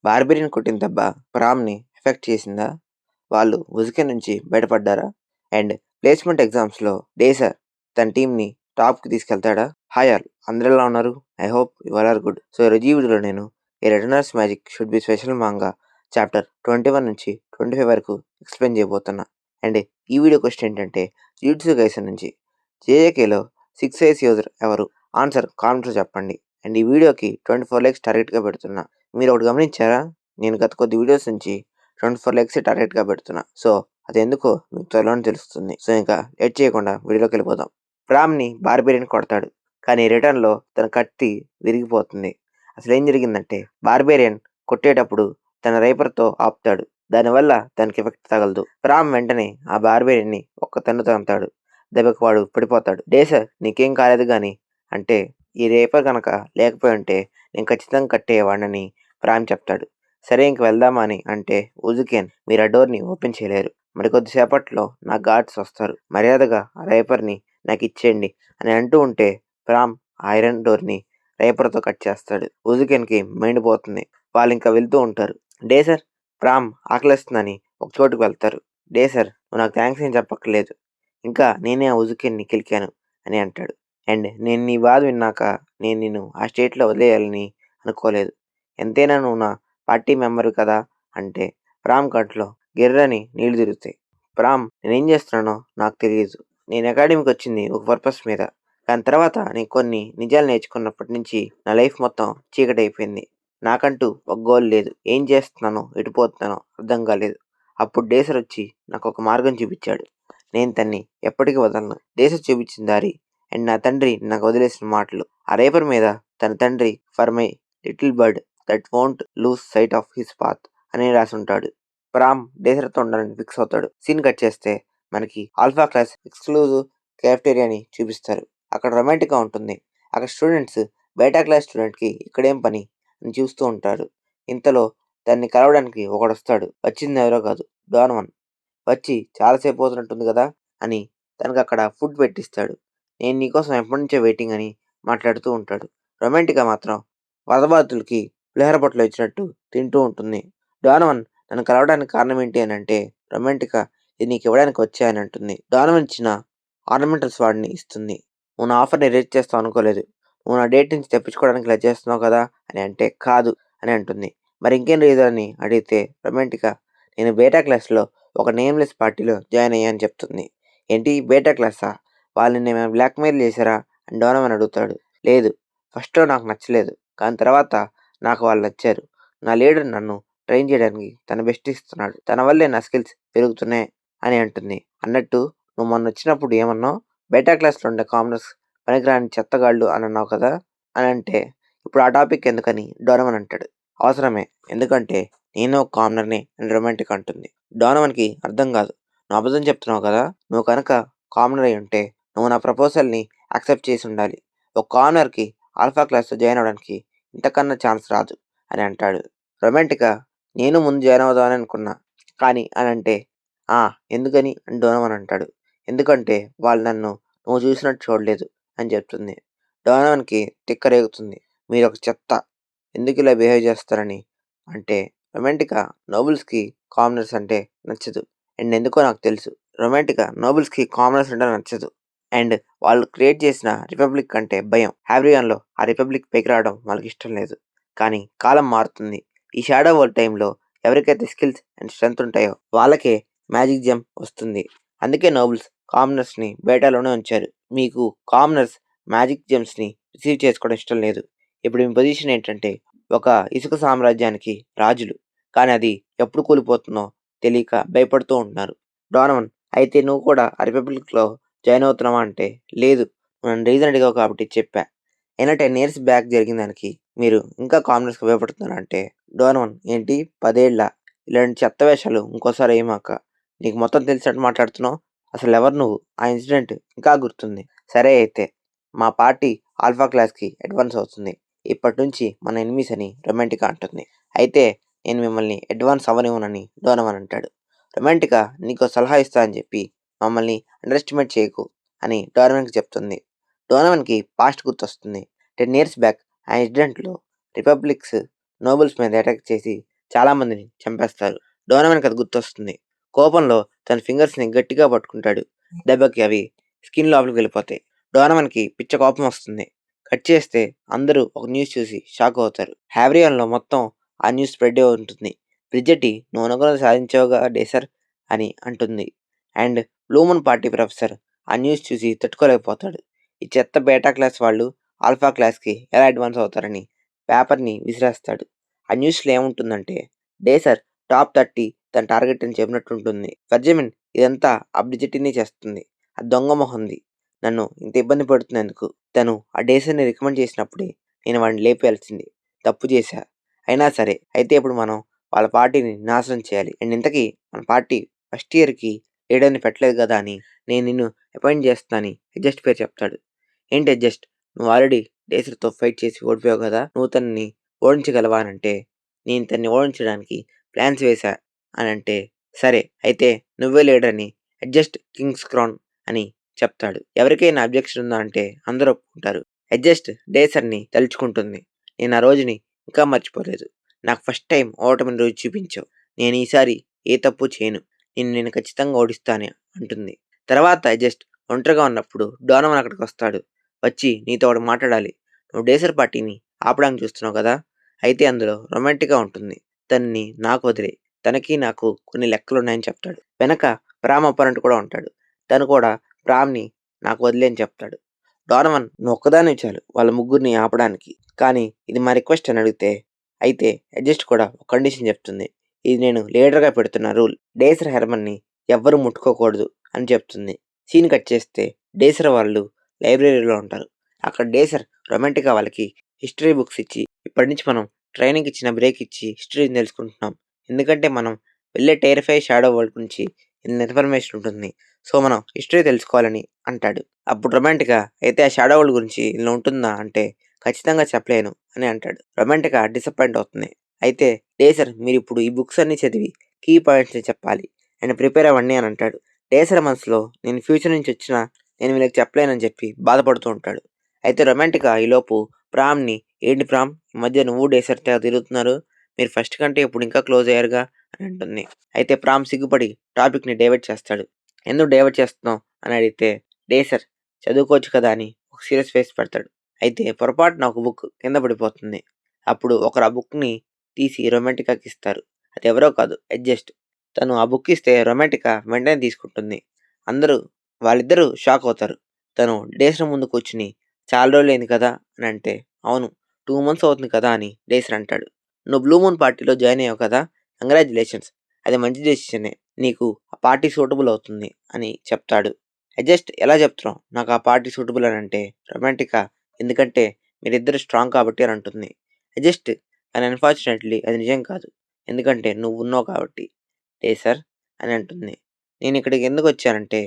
బార్బెరియన్ కొట్టిన దెబ్బ ప్రామ్‌ని ఎఫెక్ట్ చేసిందా? వాళ్ళు ఉసుక నుంచి బయటపడ్డారా? అండ్ ప్లేస్‌మెంట్ ఎగ్జామ్స్‌లో డేసర్ తన టీమ్‌ని టాప్‌కి తీసుకెళ్తాడా? Hi all! అందరూ ఎలా ఉన్నారు? I hope you all are good. So ఈరోజు ఈ వీడియోలో నేను a returner's magic should be special manga chapter 21 నుంచి 25 వరకు ఎక్స్‌ప్లెయిన్ చేయబోతున్నా. అండ్ ఈ వీడియో క్వెషన్ ఏంటంటే జుజుట్సు కైసెన్ నుంచి జేఏకేలో 6 ఐస్ యూజర్ ఎవరు? ఆన్సర్ కామెంట్స్‌లో చెప్పండి. అండ్ ఈ వీడియోకి 24 లైక్స్ టార్గెట్‌గా పెడుతున్నా. మీరు ఒకటి గమనించారా? నేను గత కొద్ది వీడియోస్ నుంచి 24 లైక్స్ టార్గెట్‌గా పెడుతున్నా. సో అదెందుకో మీకు త్వరలోనే తెలుస్తుంది. సో ఇంకా లేట్ చేయకుండా వీడియోలోకి వెళ్ళిపోదాం. ప్రామ్‌ని బార్బెరియన్ కొడతాడు. కానీ రిటర్న్‌లో తన కత్తి విరిగిపోతుంది. అసలేం జరిగిందంటే బార్బేరియన్ కొట్టేటప్పుడు తన రైపర్‌తో ఆపుతాడు. దానివల్ల దానికి ఎఫెక్ట్ తగలదు. ప్రామ్ వెంటనే ఆ బార్బేరియన్‌ని ఒక్క తన్ను తంతాడు. దెబ్బకి వాడు పడిపోతాడు. డేసర్ నీకేం కాలేదు గానీ అంటే ఈ రేపర్ గనక లేకపోయుంటే నేను ఖచ్చితంగా కట్టేయవాడినని ప్రామ్ చెప్తాడు. సరే ఇంక వెళ్దామా అని అంటే ఉజుకేన్ మీరు ఆ డోర్‌ని ఓపెన్ చేయలేరు. మరికొద్ది సేపట్లో నా గార్డ్స్ వస్తారు. మర్యాదగా ఆ రేపర్‌ని నాకిచ్చేయండి అని అంటూ ఉంటే ప్రామ్ ఆ ఐరన్ డోర్‌ని రేపర్‌తో కట్ చేస్తాడు. ఉజుకేన్‌కి మైండ్ పోతుంది. వాళ్ళింకా వెళ్తూ ఉంటారు. డేసర్, ప్రామ్ ఆకలేస్తుందని ఒక చోటుకి వెళ్తారు. డేసర్ నువ్వు నాకు థాంక్స్ ఏం చెప్పక్కర్లేదు. ఇంకా నేనే ఆ ఉజుకేన్‌ని కెలికాను అని అంటాడు. అండ్ నేను నీ బాధ విన్నాక నేను నిన్ను ఆ స్టేట్‌లో వదిలేయాలని అనుకోలేదు. ఎంతైనా నువ్వు నా పార్టీ మెంబర్‌వి కదా! అంటే ప్రామ్ కంట్లో గిర్రని నీళ్లు తిరుగుతాయి. ప్రామ్ నేనేం చేస్తున్నానో నాకు తెలీదు. నేను అకాడమీకొచ్చింది ఒక పర్పస్ మీద. దాని తర్వాత నేను కొన్ని నిజాలు నేర్చుకున్నప్పటి నుంచి నా లైఫ్ మొత్తం చీకటయిపోయింది. నాకంటూ ఒక గోల్ లేదు. ఏం చేస్తున్నానో, ఎటు పోతున్నానో అర్థం కాలేదు. అప్పుడు డేసర్ వచ్చి నాకొక మార్గం చూపిచ్చాడు. నేను తన్ని ఎప్పటికీ వదలను. డేసర్ చూపించిన దారి అండ్ నా తండ్రి నాకు వదిలేసిన మాటలు. ఆ రేపర్ మీద తన తండ్రి for my little bird that won't loose site of his path అని రాసుంటాడు. ప్రామ్ డేసర్‌తో ఉండాలని ఫిక్స్ అవుతాడు. సీన్ కట్ చేస్తే మనకి ఆల్ఫా క్లాస్ ఎక్స్‌క్లూజివ్ కాఫెటేరియాని చూపిస్తారు. అక్కడ రొమాంటిక్‌గా ఉంటుంది. అక్కడ స్టూడెంట్స్ బీటా క్లాస్ స్టూడెంట్‌కి ఇక్కడేం పని అని చూస్తూ ఉంటారు. ఇంతలో దాన్ని కలవడానికి ఒకడొస్తాడు. వచ్చిందెవరో కాదు డోనవన్. వచ్చి చాలా సేపు అవుతున్నట్టుంది కదా! అని తనకక్కడ ఫుడ్ పెట్టిస్తాడు. నేను నీకోసం ఎప్పటినుంచో వెయిటింగ్ అని మాట్లాడుతూ ఉంటాడు. రొమాంటికా మాత్రం వరదబాధితులకి పులిహోర పొట్టలో ఇచ్చినట్టు తింటూ ఉంటుంది. డోనవన్ నన్ను కలవడానికి కారణం ఏంటి అనంటే రొమాంటికా ఇది నీకివ్వడానికి వచ్చా అని అంటుంది. డోనవన్ ఇచ్చిన ఆర్నమెంటల్ స్వాడ్‌ని ఇస్తుంది. నువ్వు నా ఆఫర్‌ని రిజెక్ట్ చేస్తావు అనుకోలేదు. నువ్వు నా డేట్ నుంచి తప్పించుకోవడానికి ఇలా చేస్తున్నావు కదా! అని అంటే కాదు అని అంటుంది. మరి ఇంకేం రీజన్ అని అడిగితే రొమాంటికా నేను బీటా క్లాస్‌లో ఒక నేమ్‌లెస్ పార్టీలో జాయిన్ అయ్యా అని చెప్తుంది. ఏంటి బీటా క్లాసా? వాళ్ళు నిన్నేమైనా బ్లాక్‌మెయిల్ చేశారా? అని డోనవన్ అడుగుతాడు. లేదు. ఫస్ట్‌లో నాకు నచ్చలేదు. కానీ తర్వాత నాకు వాళ్ళు నచ్చారు. నా లీడర్ నన్ను ట్రైన్ చేయడానికి తన బెస్ట్ ఇస్తున్నాడు. తన వల్లే నా స్కిల్స్ పెరుగుతున్నాయి అని అంటుంది. అన్నట్టు నువ్వు మొన్నొచ్చినప్పుడు ఏమన్నావు? బీటా క్లాస్‌లో ఉండే కామనర్స్ పనికిరాని చెత్తగాళ్ళు అని అన్నావు కదా! అని అంటే ఇప్పుడు ఆ టాపిక్ ఎందుకని డోనవన్ అంటాడు. అవసరమే. ఎందుకంటే నేను ఒక కామనర్‌ని అని రొమాంటిక్ అంటుంది. డోనవన్‌కి అర్థం కాదు. నువ్వు అబద్ధం చెప్తున్నావు కదా! నువ్వు కనుక కామనర్ అయ్యుంటే నువ్వు నా ప్రపోజల్‌ని యాక్సెప్ట్ చేసుండాలి. ఒక కామనర్‌కి ఆల్ఫా క్లాస్‌లో జాయిన్ అవ్వడానికి ఇంతకన్నా ఛాన్స్ రాదు అని అంటాడు. రొమాంటికా నేను ముందు జాయిన్ అవుదామని అనుకున్నా. కానీ అనంటే ఆ! ఎందుకని అని డోనవన్ అంటాడు. ఎందుకంటే వాళ్ళు నన్ను నువ్వు చూసినట్టు చూడలేదు అని చెప్తుంది. డోనవన్‌కి తిక్క రేగుతుంది. మీరొక చెత్త. ఎందుకిలా బిహేవ్ చేస్తారని. అంటే రొమాంటికా నోబుల్స్‌కి కామనర్స్ అంటే నచ్చదు. అండ్ ఎందుకో నాకు తెలుసు. రొమాంటికా నోబుల్స్‌కి కామనర్స్ అంటే నచ్చదు. అండ్ వాళ్ళు క్రియేట్ చేసిన రిపబ్లిక్ అంటే భయం. హావ్రియాన్‌లో ఆ రిపబ్లిక్ పైకి రావడం వాళ్ళకిష్టం లేదు. కానీ కాలం మారుతుంది. ఈ షాడో వరల్డ్ టైమ్‌లో ఎవరికైతే స్కిల్స్ అండ్ స్ట్రెంగ్త్ ఉంటాయో వాళ్ళకే మ్యాజిక్ జెమ్ వస్తుంది. అందుకే నోబుల్స్ కామనర్స్‌ని బేటాలోనే ఉంచారు. మీకు కామనర్స్ మ్యాజిక్ జెమ్స్‌ని రిసీవ్ చేసుకోవడం ఇష్టం లేదు. ఇప్పుడు మీ పొజిషన్ ఏంటంటే ఒక ఇసుక సామ్రాజ్యానికి రాజులు. కానీ అది ఎప్పుడు కూలిపోతుందో తెలియక భయపడుతూ ఉంటున్నారు. డోనవన్ అయితే నువ్వు కూడా ఆ రిపబ్లిక్‌లో జాయిన్ అవుతున్నావా అంటే లేదు. నువ్వు నన్ను రీజన్ అడిగావు కాబట్టి చెప్పా. అయినా 10 ఇయర్స్ బ్యాక్ జరిగిన దానికి మీరు ఇంకా కామనర్స్‌కి భయపడుతున్నారా అంటే డోనవన్ ఏంటి 10 ఏళ్ళా? ఇలాంటి చెత్త వేషాలు ఇంకోసారి ఎయమాక. నీకు మొత్తం తెలిసినట్టు మాట్లాడుతున్నావు. అసలెవరు నువ్వు? ఆ ఇన్సిడెంట్ ఇంకా గుర్తుంది. సరే అయితే మా పార్టీ ఆల్ఫా క్లాస్‌కి అడ్వాన్స్ అవుతుంది. ఇప్పటినుంచి మన ఎనిమీస్ అని రొమాంటికా అంటుంది. అయితే నేను మిమ్మల్ని అడ్వాన్స్ అవ్వనివ్వనని డోనవన్ అంటాడు. రొమాంటికా నీకో సలహా ఇస్తా అని చెప్పి మమ్మల్ని అండర్ ఎస్టిమేట్ చేయకు అని డోనవన్‌కి చెప్తుంది. డోనవన్‌కి పాస్ట్ గుర్తొస్తుంది. 10 ఇయర్స్ బ్యాక్ ఆ ఇన్సిడెంట్‌లో రిపబ్లిక్స్ నోబుల్స్ మీద అటాక్ చేసి చాలా మందిని చంపేస్తారు. డోనామన్‌కి అది గుర్తొస్తుంది. కోపంలో తన ఫింగర్స్‌ని గట్టిగా పట్టుకుంటాడు. దెబ్బకి అవి స్కిన్ లోపలికి వెళ్ళిపోతాయి. డోనామన్‌కి పిచ్చ కోపం వస్తుంది. కట్ చేస్తే అందరూ ఒక న్యూస్ చూసి షాక్ అవుతారు. హావ్రియాన్‌లో మొత్తం ఆ న్యూస్ స్ప్రెడ్ అయి ఉంటుంది. బ్రిడ్జెట్టి "నువ్వు అనుకున్నది సాధించావుగా డేసర్" అని అంటుంది. And blue moon party professor ఆ న్యూస్ చూసి తట్టుకోలేకపోతాడు. ఈ చెత్త బీటా క్లాస్ వాళ్ళు ఆల్ఫా క్లాస్‌కి ఎలా అడ్వాన్స్ అవుతారని పేపర్‌ని విసిరేస్తాడు. ఆ న్యూస్‌లో ఏముంటుందంటే డేసర్ టాప్ 30 తన టార్గెట్ అని చెప్పినట్టుంటుంది. బెంజమిన్ ఇదంతా ఆ బ్రిడ్జెట్టినే చేస్తుంది. ఆ దొంగ మొహంది నన్ను ఇంత ఇబ్బంది పెడుతున్నందుకు. తను ఆ డేసర్‌ని రికమెండ్ చేసినప్పుడే నేను వాడిని లేపేయాల్సింది. తప్పు చేశా. అయినా సరే అయితే ఇప్పుడు మనం వాళ్ళ పార్టీని నాశనం చేయాలి. అండ్ ఇంతకీ మన పార్టీ ఫస్ట్ ఇయర్‌కి లీడర్‌ని పెట్టలేదు గదా! అని నేను నిన్ను అపాయింట్ చేస్తున్నానని అడ్జస్ట్ పేరు చెప్తాడు. ఏంటి అడ్జస్ట్ నువ్వు ఆల్రెడీ డేసర్‌తో ఫైట్ చేసి ఓడిపోయావు గదా! నువ్వు తనని ఓడించగలవా అనంటే, నేను తనని ఓడించడానికి ప్లాన్స్ వేశా అనంటే, సరే అయితే నువ్వే లీడర్‌ని అడ్జస్ట్ కింగ్స్ క్రౌన్ అని చెప్తాడు. ఎవరికైనా అబ్జెక్షన్ ఉందా అంటే అందరూ ఒప్పుకుంటారు. అడ్జస్ట్ డేసర్‌ని తలుచుకుంటుంది. నేను ఆ రోజుని ఇంకా మర్చిపోలేదు. నాకు ఫస్ట్ టైమ్ ఓటమిని రుచి చూపించావు. నేను ఈసారి ఏ తప్పు చేయను. నేను ఖచ్చితంగా ఓడిస్తాను అంటుంది. తర్వాత అడ్జస్ట్ ఒంటరిగా ఉన్నప్పుడు డోనమన్ అక్కడికొస్తాడు. వచ్చి నీతో ఒకటి మాట్లాడాలి. నువ్వు డేసర్ పార్టీని ఆపడానికి చూస్తున్నావు కదా! అయితే అందులో రొమాంటిక్‌గా ఉంటుంది. తనని నాకు వదిలేయి. తనకి నాకు కొన్ని లెక్కలున్నాయని చెప్తాడు. వెనక ప్రామ్ అపారెంట్ కూడా ఉంటాడు. తను కూడా ప్రామ్‌ని నాకు వదిలేయ్ అని చెప్తాడు. డోనమన్ నువ్వొక్కదానివే చాలు వాళ్ళ ముగ్గురిని ఆపడానికి. కానీ ఇది మా రిక్వెస్ట్ అని అడిగితే, అయితే అడ్జస్ట్ కూడా ఒక కండిషన్ చెప్తుంది. ఇది నేను లీడర్‌గా పెడుతున్న రూల్. డేసర్ హెర్మన్‌ని ఎవ్వరు ముట్టుకోకూడదు అని చెప్తుంది. సీన్ కట్ చేస్తే డేసర్ వాళ్ళు లైబ్రరీలో ఉంటారు. అక్కడ డేసర్ రొమాంటిక్‌గా వాళ్ళకి హిస్టరీ బుక్స్ ఇచ్చి, ఇప్పటి నుంచి మనం ట్రైనింగ్‌కి చిన్న బ్రేక్ ఇచ్చి హిస్టరీని తెలుసుకుంటున్నాం. ఎందుకంటే మనం వెళ్ళే టెరిఫై షాడో వరల్డ్ గురించి ఇంత ఇన్ఫర్మేషన్ ఉంటుంది. సో, మనం హిస్టరీ తెలుసుకోవాలని అంటాడు. అప్పుడు రొమాంటిక్‌గా అయితే ఆ షాడో వరల్డ్ గురించి ఇలా ఉంటుందా అంటే, ఖచ్చితంగా చెప్పలేను అని అంటాడు. రొమాంటిక్‌గా డిసప్పాయింట్ అవుతుంది. అయితే డేసర్ మీరిప్పుడు ఈ బుక్స్ అన్నీ చదివి కీ పాయింట్స్‌ని చెప్పాలి అండ్ ప్రిపేర్ అవ్వండి అని అంటాడు. డేసర్ మనసులో నేను ఫ్యూచర్ నుంచి వచ్చినా నేను వీళ్ళకి చెప్పలేనని చెప్పి బాధపడుతూ ఉంటాడు. అయితే రొమాంటిక్‌గా ఈలోపు ప్రామ్‌ని "ఏంటి ప్రామ్ ఈ మధ్య నువ్వు డేసర్ తెగ తిరుగుతున్నారు. మీరు ఫస్ట్ కంటే ఇప్పుడు ఇంకా క్లోజ్ అయ్యారుగా" అని అంటుంది. అయితే ప్రామ్ సిగ్గుపడి టాపిక్‌ని డైవర్ట్ చేస్తాడు. "ఎందుకు డైవర్ట్ చేస్తున్నావు" అని అడిగితే డేసర్ చదువుకోవచ్చు కదా! అని ఒక సీరియస్ ఫేస్ పెడతాడు. అయితే పొరపాటున ఒక బుక్ కింద పడిపోతుంది. అప్పుడు ఒకరు ఆ బుక్‌ని తీసి రొమాంటికాకి ఇస్తారు. అదెవరో కాదు అడ్జస్ట్. తను ఆ బుక్ ఇస్తే రొమాంటికా వెంటనే తీసుకుంటుంది. అందరూ వాళ్ళిద్దరూ షాక్ అవుతారు. తను డేసర్ ముందు కూర్చొని చాలా రోజులైంది కదా! అని అంటే, అవును 2 మంత్స్ అవుతుంది కదా! అని డేసర్ అంటాడు. నువ్వు బ్లూ మూన్ పార్టీలో జాయిన్ అయ్యావు కదా! కంగ్రాచ్యులేషన్స్. అది మంచి డెసిషనే. నీకు ఆ పార్టీ సూటబుల్ అవుతుంది అని చెప్తాడు. అడ్జస్ట్ ఎలా చెప్తున్నావు నాకు ఆ పార్టీ సూటబుల్ అని అంటే, రొమాంటికా ఎందుకంటే మీరిద్దరు స్ట్రాంగ్ కాబట్టి అని అంటుంది. అడ్జస్ట్ కానీ అన్‌ఫార్చునేట్‌లీ అది నిజం కాదు. ఎందుకంటే నువ్వున్నావు కాబట్టి. డేసర్ అని అంటుంది. నేనిక్కడికి ఎందుకొచ్చానంటే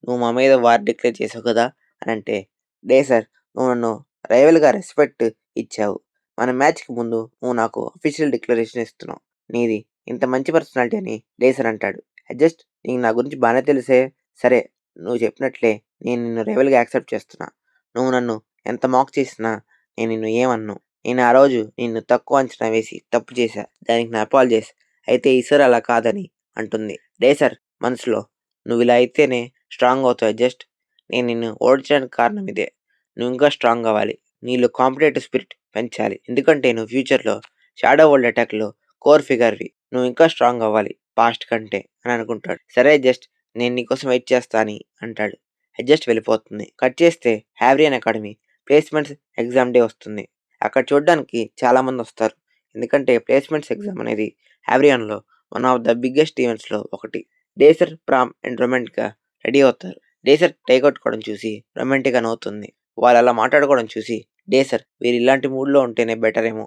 నువ్వు మా మీద వార్ డిక్లేర్ చేసావు కదా! అనంటే, డేసర్ నువ్వు నన్ను రైవల్‌గా రెస్పెక్ట్ ఇచ్చావు. మన మ్యాచ్‌కి ముందు నువ్వు నాకు అఫీషియల్ డిక్లరేషన్ ఇస్తున్నావు. నీది ఇంత మంచి పర్సనాలిటీ అని డేసర్ అంటాడు. అడ్జస్ట్ నీకు నా గురించి బానే తెలుసే. సరే నువ్వు చెప్పినట్లే నేను నిన్ను రైవల్‌గా యాక్సెప్ట్ చేస్తున్నా. నువ్వు నన్ను ఎంత మాక్ చేసినా నేను నిన్ను ఏమనను. నేను ఆ రోజు నిన్ను తక్కువ అంచనా వేసి తప్పు చేశా. దానికి నా అపాలజీస్. అయితే ఈసారి అలా కాదని అంటుంది. డేసర్ మనసులో నువ్విలా అయితేనే స్ట్రాంగ్ అవుతావు అడ్జస్ట్. నేను నిన్ను ఓడించడానికి కారణం ఇదే. నువ్వు ఇంకా స్ట్రాంగ్ అవ్వాలి. నీలో కాంపిటేటివ్ స్పిరిట్ పెంచాలి. ఎందుకంటే నువ్వు ఫ్యూచర్‌లో షాడో వరల్డ్ అటాక్‌లో కోర్ ఫిగర్‌వి. నువ్వు ఇంకా స్ట్రాంగ్ అవ్వాలి పాస్ట్ కంటే అని అనుకుంటాడు. సరే అడ్జస్ట్ నేను నీకోసం వెయిట్ చేస్తా అని అంటాడు. అడ్జస్ట్ వెళ్ళిపోతుంది. కట్ చేస్తే హావ్రియన్ అకాడమీ ప్లేస్‌మెంట్స్ ఎగ్జామ్ డే వస్తుంది. అక్కడ చూడ్డానికి చాలామందొస్తారు. ఎందుకంటే ప్లేస్‌మెంట్స్ ఎగ్జామ్ అనేది హావ్రియాన్‌లో వన్ ఆఫ్ ద బిగ్గెస్ట్ ఈవెంట్స్‌లో ఒకటి. డేసర్, ప్రామ్ అండ్ రొమాంటికా రెడీ అవుతారు. డేసర్ టై కట్టుకోవడం చూసి రొమాంటికా నవ్వుతుంది. వాళ్ళలా మాట్లాడుకోవడం చూసి డేసర్ వీరు ఇలాంటి మూడ్‌లో ఉంటేనే బెటరేమో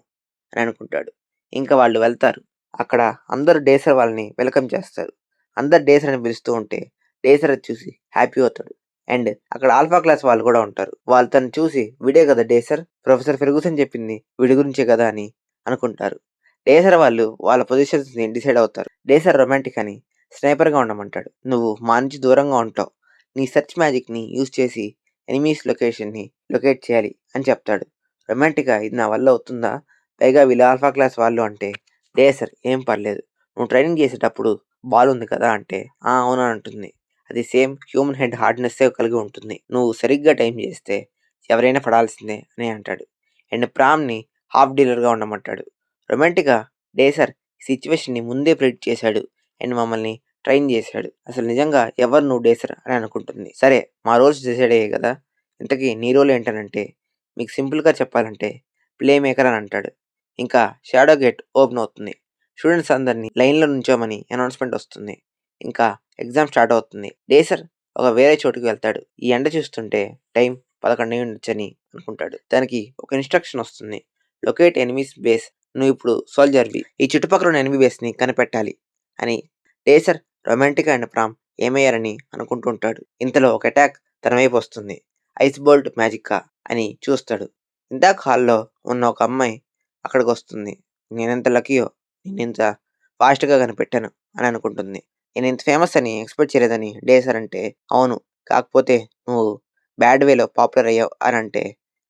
అని అనుకుంటాడు. ఇంకా వాళ్ళు వెళ్తారు. అక్కడ అందరూ డేసర్ వాళ్ళని వెల్కమ్ చేస్తారు. అందరూ డేసర్ అని పిలుస్తూ ఉంటే డేసర్ అది చూసి హ్యాపీ అవుతాడు. అండ్ అక్కడ ఆల్ఫా క్లాస్ వాళ్ళు కూడా ఉంటారు. వాళ్ళు తనని చూసి వీడే కదా డేసర్ ప్రొఫెసర్ ఫెర్గూసన్ చెప్పింది వీడి గురించే కదా అని అనుకుంటారు. డేసర్ వాళ్ళు వాళ్ళ పొజిషన్స్‌ని డిసైడ్ అవుతారు. డేసర్ రొమాంటిక్ అని స్నైపర్‌గా ఉండమంటాడు. నువ్వు మా నుంచి దూరంగా ఉంటావు. నీ సెర్చ్ మ్యాజిక్‌ని యూజ్ చేసి ఎనిమీస్ లొకేషన్‌ని లొకేట్ చేయాలి అని చెప్తాడు. రొమాంటిక్‌గా ఇది నా వల్ల అవుతుందా? పైగా వీళ్ళు ఆల్ఫా క్లాస్ వాళ్ళు అంటే డేసర్ ఏం పర్లేదు. నువ్వు ట్రైనింగ్ చేసేటప్పుడు బాల్ ఉంది కదా అంటే, ఆ! అవును అని అంటుంది. అది సేమ్ హ్యూమన్ హెడ్ హార్డ్‌నెస్సే కలిగి ఉంటుంది. నువ్వు సరిగ్గా టైం చేస్తే ఎవరైనా పడాల్సిందే అని అంటాడు. And ప్రామ్‌ని half డీలర్‌గా ఉండమంటాడు. రొమాంటిక్‌గా డేసర్ ఈ సిట్యుయేషన్‌ని ముందే ప్రిడిక్ట్ చేశాడు. అండ్ మమ్మల్ని ట్రైన్ చేశాడు. అసలు నిజంగా ఎవరు నువ్వు డేసర్ అని అనుకుంటుంది. సరే మా రోల్స్ డిసైడ్ అయ్యాయి కదా! ఇంతకీ నీ రోల్ ఏంటనంటే, మీకు సింపుల్‌గా చెప్పాలంటే ప్లే మేకర్ అని అంటాడు. ఇంకా షాడో గేట్ ఓపెన్ అవుతుంది. స్టూడెంట్స్ అందరిని లైన్‌లో నుంచోమని అనౌన్స్‌మెంట్ వస్తుంది. ఇంకా ఎగ్జామ్ స్టార్ట్ అవుతుంది. డేసర్ ఒక వేరే చోటుకి వెళ్తాడు. ఈ ఎండ చూస్తుంటే టైం 11 అయ్యుండొచ్చని అనుకుంటాడు. దానికి ఒక ఇన్‌స్ట్రక్షన్ వస్తుంది. Locate enemy's base. నువ్విప్పుడు సోల్జర్‌వి. ఈ చుట్టుపక్కల ఉన్న ఎనిమీ బేస్‌ని కనిపెట్టాలి అని డేసర్, రొమాంటిక్ అండ్ ప్రామ్ ఏమయ్యారని అనుకుంటూ ఉంటాడు. ఇంతలో ఒక అటాక్ తన వైపు వస్తుంది. ఐస్ బోల్ట్ మ్యాజిక్కా అని చూస్తాడు. ఇందాక హాల్‌లో ఉన్న ఒక అమ్మాయి అక్కడికొస్తుంది. నేనెంత లక్కీయో నిన్నింత ఫాస్ట్‌గా కనిపెట్టాను అని అనుకుంటుంది. నేనింత ఫేమస్ అని ఎక్స్‌పెక్ట్ చేయలేదని డేసర్ అంటే, అవును. కాకపోతే నువ్వు బ్యాడ్ వేలో పాపులర్ అయ్యావు అనంటే,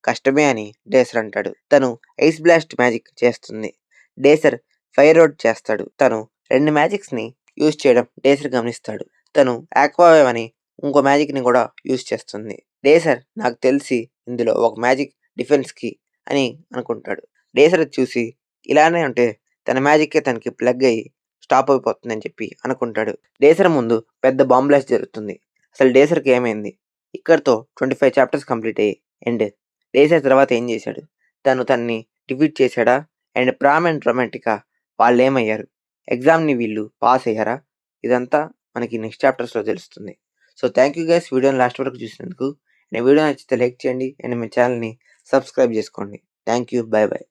కష్టమే అని డేసర్ అంటాడు. తను ఐస్ బ్లాస్ట్ మ్యాజిక్ చేస్తుంది. డేసర్ ఫైర్ రోడ్ చేస్తాడు. తను 2 మ్యాజిక్స్‌ని యూజ్ చేయడం డేసర్ గమనిస్తాడు. తను ఆక్వా వేవ్ అని ఇంకో మ్యాజిక్‌ని కూడా యూజ్ చేస్తుంది. డేసర్ నాకు తెలిసి ఇందులో ఒక మ్యాజిక్ డిఫెన్స్‌కి అని అనుకుంటాడు. డేసర్ అది చూసి ఇలానే ఉంటే తన మ్యాజిక్కే తనకి ప్లగ్ అయ్యి స్టాప్ అయిపోతుందని చెప్పి అనుకుంటాడు. డేసర్ ముందు పెద్ద బాంబ్ బ్లాస్ట్ జరుగుతుంది. అసలు డేసర్‌కి ఏమైంది? ఇక్కడితో 25 చాప్టర్స్ కంప్లీట్ అయ్యాయి. అండ్ డేసర్ తర్వాత ఏం చేశాడు? తను తనని డిఫీట్ చేశాడా? అండ్ ప్రామ్ అండ్ రొమాంటికా వాళ్ళేమయ్యారు? ఎగ్జామ్‌ని వీళ్ళు పాస్ అయ్యారా? ఇదంతా మనకి నెక్స్ట్ చాప్టర్స్‌లో తెలుస్తుంది. సో, థాంక్ యూ గైస్ వీడియోని లాస్ట్ వరకు చూసినందుకు. అండ్ వీడియో నచ్చితే లైక్ చేయండి. అండ్ మీ ఛానెల్‌ని సబ్స్క్రైబ్ చేసుకోండి. Thank you. Bye by.